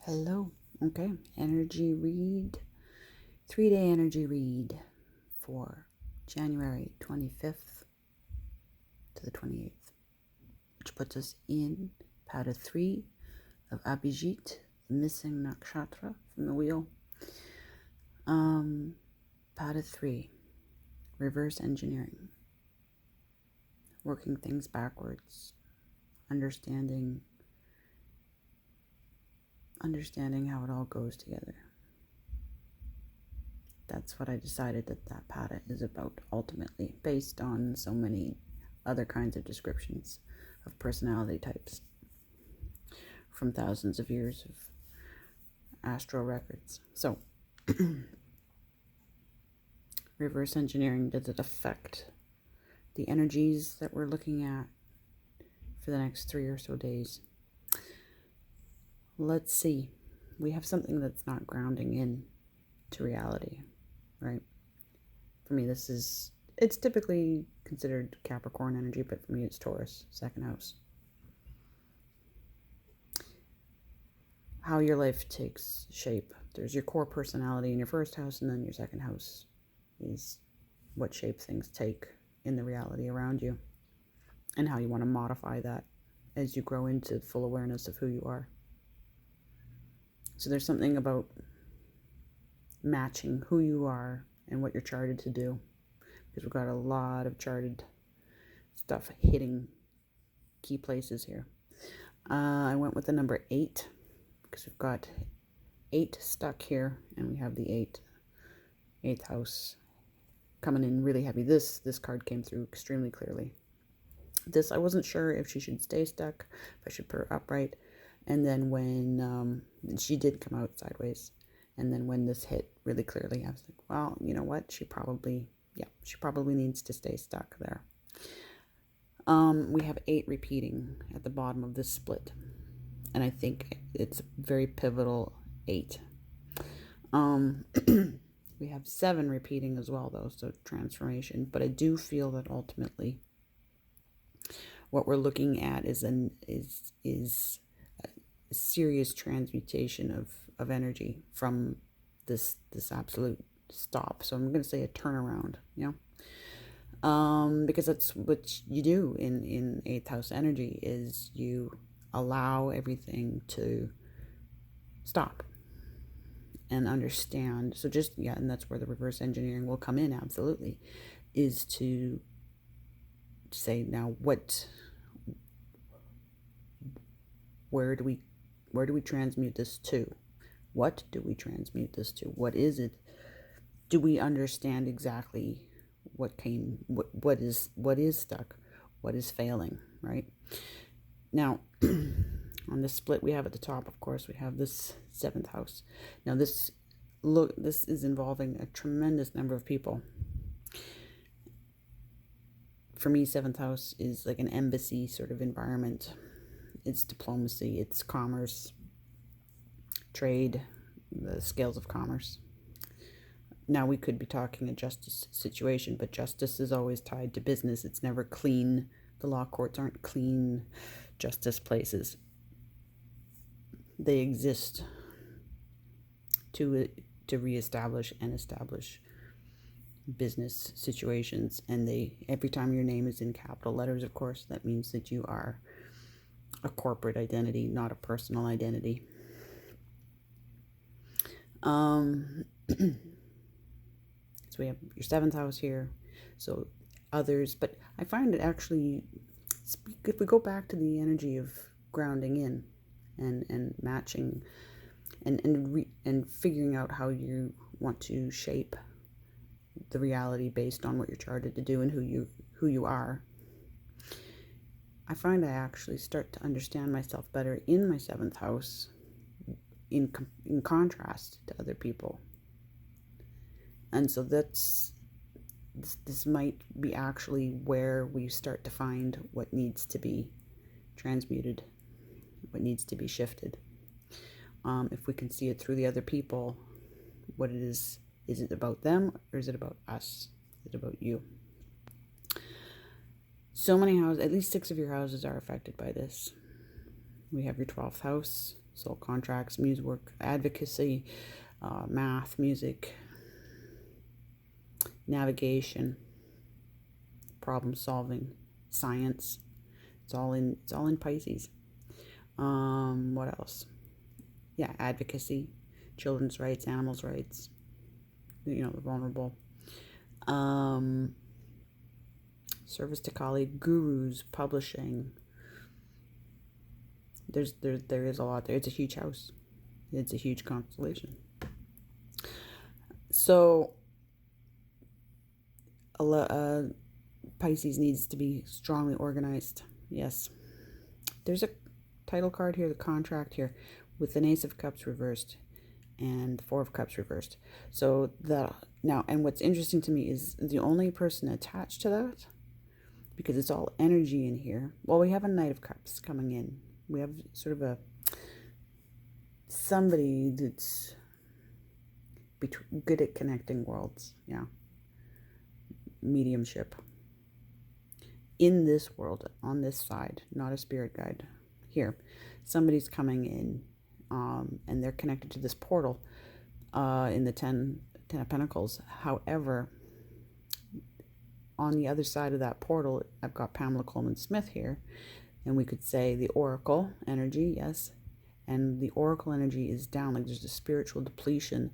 Hello. Okay. Energy read. 3-day energy read for January 25th to the 28th, which puts us in Pada 3 of Abhijit, the missing nakshatra from the wheel. Pada 3, reverse engineering. Working things backwards. Understanding how it all goes together. That's what I decided that Pada is about ultimately, based on so many other kinds of descriptions of personality types from thousands of years of astral records. So, reverse engineering, does it affect the energies that we're looking at for the next 3 or so days? Let's see. We have something that's not grounding in to reality, right? For me, it's typically considered Capricorn energy, but for me it's Taurus, second house. How your life takes shape. There's your core personality in your first house, and then your second house is what shape things take in the reality around you, and how you want to modify that as you grow into full awareness of who you are. So there's something about matching who you are and what you're charted to do, because we've got a lot of charted stuff hitting key places here. I went with the number 8 because we've got 8 stuck here, and we have the 8th house coming in really heavy. This card came through extremely clearly. This, I wasn't sure if she should stay stuck, if I should put her upright. And then when she did come out sideways, and then when this hit really clearly, I was like, well, you know what? She probably needs to stay stuck there. We have 8 repeating at the bottom of this split, and I think it's very pivotal 8. We have 7 repeating as well, though, so transformation. But I do feel that ultimately, what we're looking at is a serious transmutation of energy from this absolute stop. So I'm going to say a turnaround, because that's what you do in 8th house energy, is you allow everything to stop and understand. So and that's where the reverse engineering will come in, absolutely, is to say, now where do we transmute this to? What do we transmute this to? What is it? Do we understand exactly what is stuck? What is failing, right? Now, on this split we have at the top, of course, we have this 7th house. Now this is involving a tremendous number of people. For me, 7th house is like an embassy sort of environment. It's diplomacy, it's commerce, trade, the scales of commerce. Now, we could be talking a justice situation, but justice is always tied to business. It's never clean. The law courts aren't clean justice places. They exist to reestablish and establish business situations, and every time your name is in capital letters, of course, that means that you are a corporate identity, not a personal identity. So we have your 7th house here, so others, but I find it actually, if we go back to the energy of grounding in and matching and figuring out how you want to shape the reality based on what you're charted to do and who you are, I find I actually start to understand myself better in my 7th house, in contrast to other people. And so this might be actually where we start to find what needs to be transmuted, what needs to be shifted. If we can see it through the other people, what it is it about them, or is it about us? Is it about you? So many houses, at least 6 of your houses are affected by this. We have your 12th house, So contracts, music work, advocacy, math, music, navigation, problem solving, science. It's all in Pisces. What else? Yeah, advocacy, children's rights, animals' rights, the vulnerable. Service to colleague, gurus, publishing. There is a lot there. It's a huge house. It's a huge constellation. So Pisces needs to be strongly organized. Yes. There's a title card here, the contract here, with an Ace of Cups reversed and the Four of Cups reversed. So and what's interesting to me is the only person attached to that, because it's all energy in here. Well, we have a Knight of Cups coming in. We have sort of somebody that's good at connecting worlds. Yeah. Mediumship. In this world, on this side, not a spirit guide. Here, somebody's coming in, and they're connected to this portal in the Ten of Pentacles. However, on the other side of that portal, I've got Pamela Coleman Smith here, and we could say the Oracle energy, yes, and the Oracle energy is down, like there's a spiritual depletion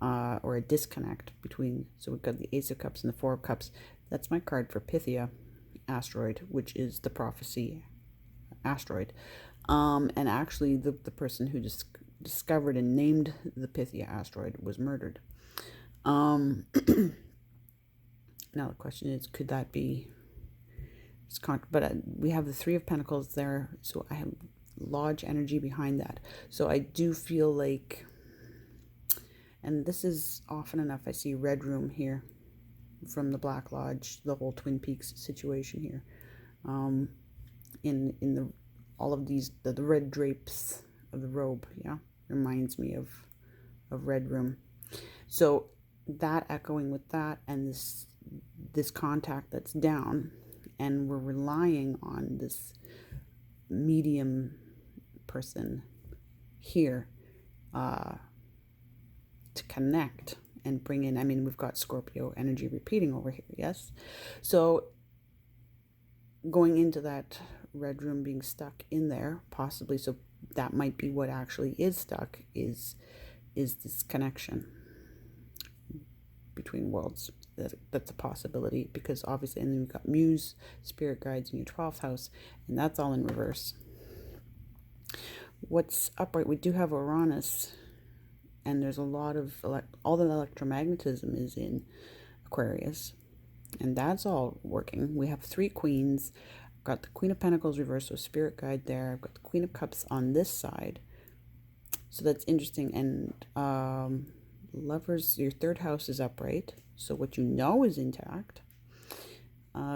or a disconnect between. So we've got the Ace of Cups and the Four of Cups. That's my card for Pythia asteroid, which is the prophecy asteroid. And actually the person who discovered and named the Pythia asteroid was murdered. Now the question is, could that be? But we have the Three of Pentacles there, so I have Lodge energy behind that. So I do feel like, and this is often enough, I see Red Room here from the Black Lodge, the whole Twin Peaks situation here. In the all of these, the red drapes of the robe, yeah, reminds me of Red Room. So that echoing with that, and this contact that's down, and we're relying on this medium person here to connect and bring in. I mean, we've got Scorpio energy repeating over here, yes? So going into that Red Room being stuck in there, possibly, so that might be what actually is stuck, is this connection between worlds. That's a possibility, because obviously, and then we've got Muse, spirit guides in your 12th house, and that's all in reverse. What's upright? We do have Uranus, and there's a lot of all the electromagnetism is in Aquarius, and that's all working. We have 3 queens. I've got the Queen of Pentacles reversed, so spirit guide there. I've got the Queen of Cups on this side, so that's interesting. And Lovers, your 3rd house is upright, so what you know is intact.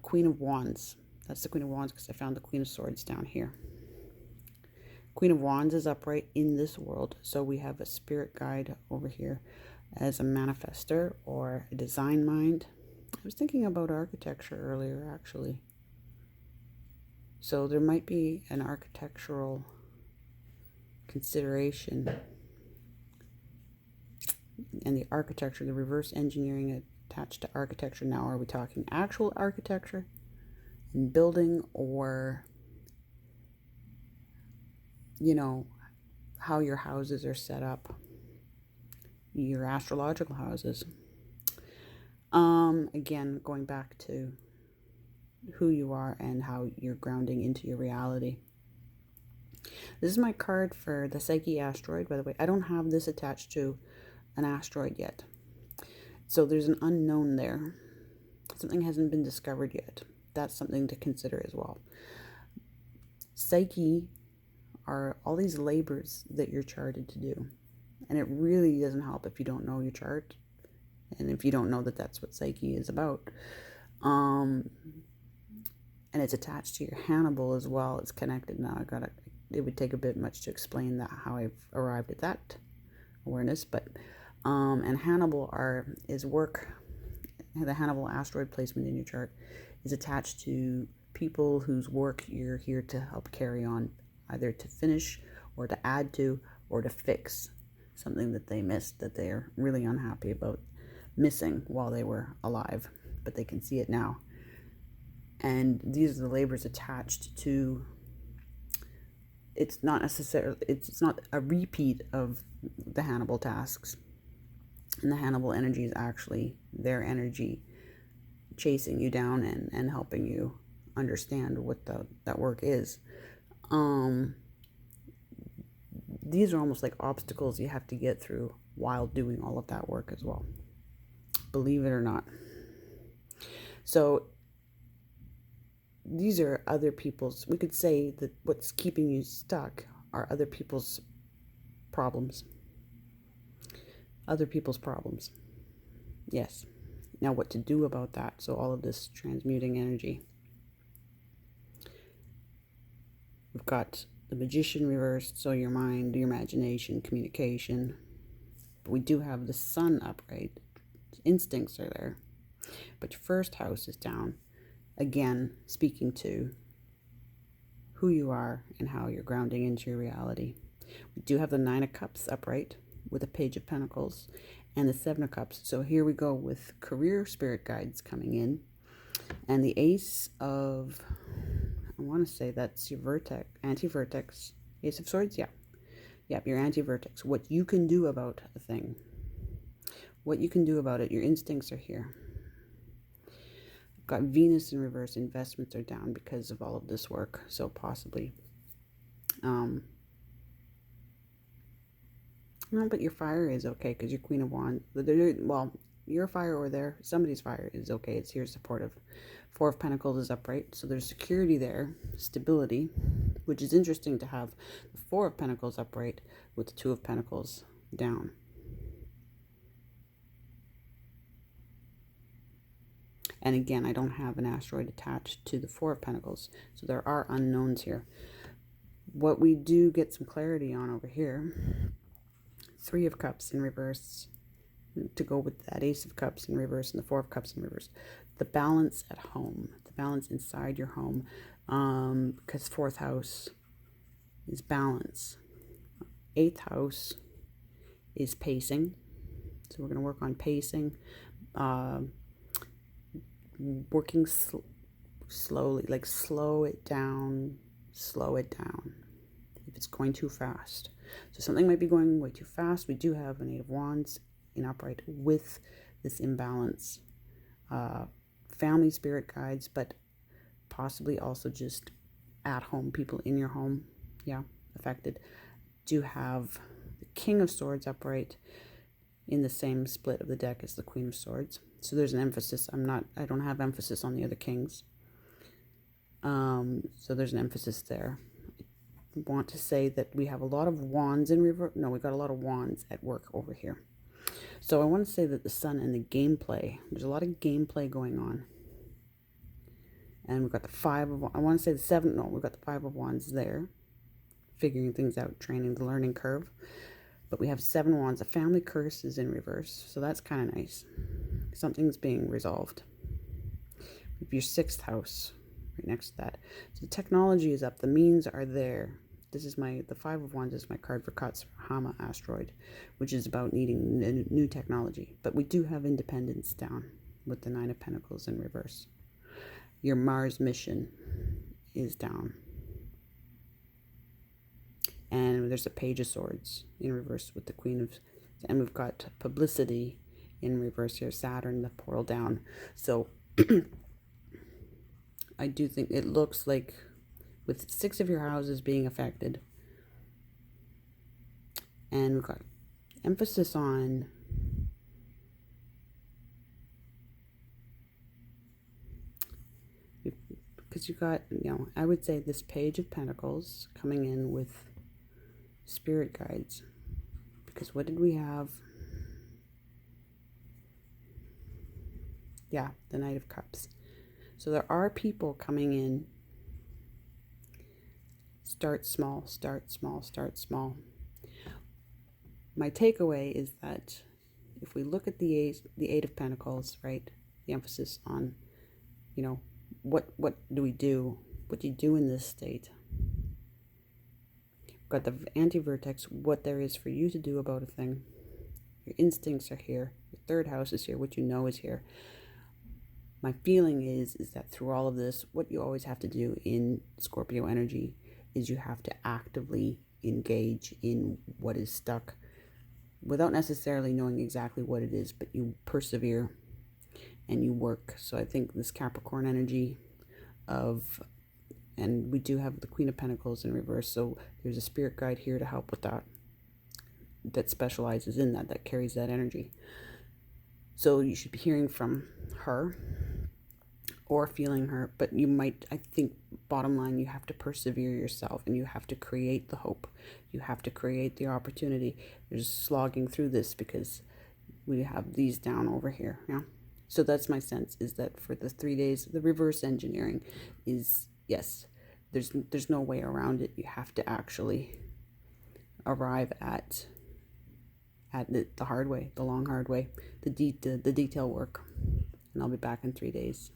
Queen of Wands, that's the Queen of Wands, because I found the Queen of Swords down here. Queen of Wands is upright in this world, so we have a spirit guide over here as a manifester or a design mind. I was thinking about architecture earlier, actually. So there might be an architectural consideration. And the architecture, the reverse engineering attached to architecture. Now, are we talking actual architecture and building, or, how your houses are set up, your astrological houses? Again, going back to who you are and how you're grounding into your reality. This is my card for the Psyche asteroid, by the way. I don't have this attached to an asteroid yet, so there's an unknown there. Something hasn't been discovered yet. That's something to consider as well. Psyche are all these labors that you're charted to do, and it really doesn't help if you don't know your chart, and if you don't know that that's what Psyche is about. And it's attached to your Hannibal as well. It's connected. Now it would take a bit much to explain that, how I've arrived at that awareness, but and Hannibal is work. The Hannibal asteroid placement in your chart is attached to people whose work you're here to help carry on, either to finish or to add to, or to fix something that they missed, that they're really unhappy about missing while they were alive, but they can see it now. And these are the labors attached to, it's not necessarily, it's not a repeat of the Hannibal tasks. And the Hannibal energy is actually their energy chasing you down and helping you understand what that work is. These are almost like obstacles you have to get through while doing all of that work as well, believe it or not. So these are other people's, we could say that what's keeping you stuck are other people's problems. Other people's problems. Yes. Now what to do about that? So all of this transmuting energy. We've got the Magician reversed, so your mind, your imagination, communication. But we do have the Sun upright. Instincts are there. But your first house is down. Again, speaking to who you are and how you're grounding into your reality. We do have the Nine of Cups upright with a Page of Pentacles and the Seven of Cups. So here we go with career spirit guides coming in. And the Ace of, I want to say that's your vertex, anti-vertex, Ace of Swords, yeah. Yep, your anti-vertex. What you can do about a thing. What you can do about it. Your instincts are here. Got Venus in reverse. Investments are down because of all of this work. So possibly. No, but your fire is okay because your Queen of Wands. Well, your fire or somebody's fire is okay. It's here supportive. Four of Pentacles is upright. So there's security there. Stability. Which is interesting to have the Four of Pentacles upright with the Two of Pentacles down. And again, I don't have an asteroid attached to the Four of Pentacles. So there are unknowns here. What we do get some clarity on over here, Three of Cups in reverse, to go with that Ace of Cups in reverse and the Four of Cups in reverse. The balance at home, the balance inside your home, because fourth house is balance. Eighth house is pacing. So we're going to work on pacing. Working slowly, like slow it down if it's going too fast. So something might be going way too fast. We do have an Eight of Wands in upright with this imbalance. Family spirit guides, but possibly also just at home, people in your home, yeah, affected. Do have the King of Swords upright in the same split of the deck as the Queen of Swords. So there's an emphasis. I don't have emphasis on the other kings. So there's an emphasis there. I want to say that we have a lot of wands in reverse. No, we got a lot of wands at work over here. So I want to say that the Sun and the gameplay, there's a lot of gameplay going on. And we've got the Five of, I want to say the Seven, no, we've got the Five of Wands there. Figuring things out, training the learning curve. But we have Seven Wands. A family curse is in reverse. So that's kind of nice. Something's being resolved. We have your sixth house right next to that. So the technology is up. The means are there. This is the Five of Wands is my card for Katsuhama asteroid, which is about needing new technology. But we do have independence down with the Nine of Pentacles in reverse. Your Mars mission is down. And there's a Page of Swords in reverse with the Queen of, and we've got publicity in reverse here, Saturn, the portal down. So I do think it looks like with 6 of your houses being affected, and we've got emphasis on because you got, I would say this Page of Pentacles coming in with spirit guides, because what did we have? Yeah, the Knight of Cups. So there are people coming in. Start small, start small, start small. My takeaway is that if we look at the Eight of Pentacles, right, the emphasis on, what do we do? What do you do in this state? We've got the anti-vertex, what there is for you to do about a thing. Your instincts are here. Your third house is here. What you know is here. My feeling is that through all of this, what you always have to do in Scorpio energy is you have to actively engage in what is stuck without necessarily knowing exactly what it is, but you persevere and you work. So I think this Capricorn energy and we do have the Queen of Pentacles in reverse, so there's a spirit guide here to help with that specializes in that carries that energy. So you should be hearing from her or feeling her, but you might, I think, bottom line, you have to persevere yourself and you have to create the hope. You have to create the opportunity. You're just slogging through this because we have these down over here. Yeah. So that's my sense, is that for the 3 days, the reverse engineering is, yes, there's no way around it. You have to actually arrive at the hard way, the long hard way, the detail work. And I'll be back in 3 days.